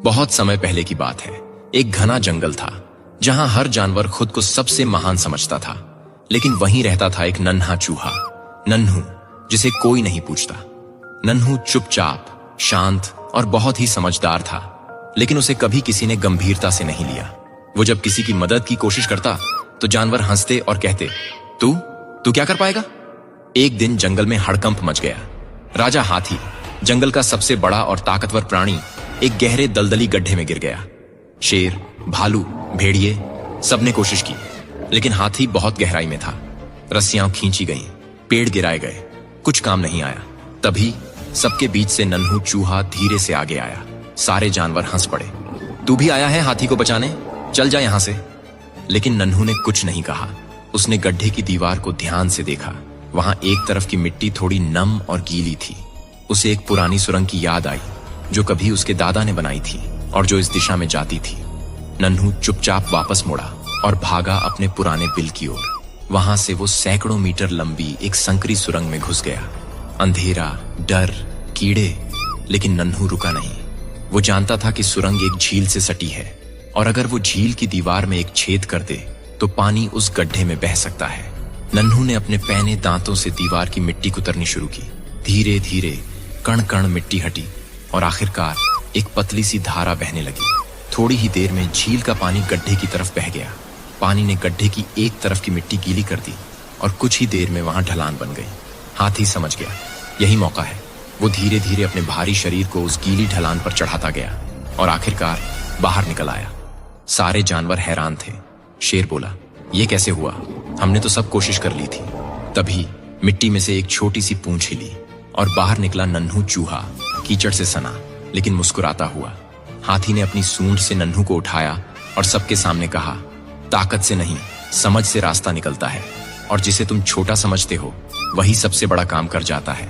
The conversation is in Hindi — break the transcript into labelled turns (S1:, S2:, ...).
S1: बहुत समय पहले की बात है। एक घना जंगल था जहां हर जानवर खुद को सबसे महान समझता था, लेकिन वहीं रहता था एक नन्हा चूहा, नन्हू, जिसे कोई नहीं पूछता। नन्हू चुपचाप, शांत और बहुत ही समझदार था, लेकिन उसे कभी किसी ने गंभीरता से नहीं लिया। वो जब किसी की मदद की कोशिश करता तो जानवर हंसते और कहते, तू तू क्या कर पाएगा। एक दिन जंगल में हड़कंप मच गया। राजा हाथी, जंगल का सबसे बड़ा और ताकतवर प्राणी, एक गहरे दलदली गड्ढे में गिर गया। शेर, भालू, भेड़िए, सबने कोशिश की, लेकिन हाथी बहुत गहराई में था। रस्सियां खींची गईं, पेड़ गिराए गए, कुछ काम नहीं आया। तभी सबके बीच से नन्हू चूहा धीरे से आगे आया। सारे जानवर हंस पड़े। तू भी आया है हाथी को बचाने, चल जा यहां से। लेकिन नन्हू ने कुछ नहीं कहा। उसने गड्ढे की दीवार को ध्यान से देखा। वहां एक तरफ की मिट्टी थोड़ी नम और गीली थी। उसे एक पुरानी सुरंग की याद आई जो कभी उसके दादा ने बनाई थी और जो इस दिशा में जाती थी। नन्हू चुपचाप वापस मुड़ा और भागा अपने पुराने बिल की ओर। वहां से वो सैकड़ों मीटर लंबी एक संकरी सुरंग में घुस गया। अंधेरा, डर, कीड़े, लेकिन नन्हू रुका नहीं। वो जानता था कि सुरंग एक झील से सटी है और अगर वो झील की दीवार में एक छेद कर दे तो पानी उस गड्ढे में बह सकता है। नन्हू ने अपने पैने दांतों से दीवार की मिट्टी कुतरनी शुरू की। धीरे धीरे कण कण मिट्टी हटी और आखिरकार एक पतली सी धारा बहने लगी। थोड़ी ही देर में झील का पानी गड्ढे की तरफ बह गया। पानी ने गड्ढे की एक तरफ की मिट्टी गीली कर दी और कुछ ही देर में वहां ढलान बन गई। हाथी समझ गया, यही मौका है। वो धीरे धीरे अपने भारी शरीर को उस गीली ढलान पर चढ़ाता गया और आखिरकार बाहर निकल आया। सारे जानवर हैरान थे। शेर बोला, ये कैसे हुआ? हमने तो सब कोशिश कर ली थी। तभी मिट्टी में से एक छोटी सी पूंछ हिली और बाहर निकला नन्हू चूहा, कीचड़ से सना लेकिन मुस्कुराता हुआ। हाथी ने अपनी सूंड से नन्हू को उठाया और सबके सामने कहा, ताकत से नहीं, समझ से रास्ता निकलता है और जिसे तुम छोटा समझते हो वही सबसे बड़ा काम कर जाता है।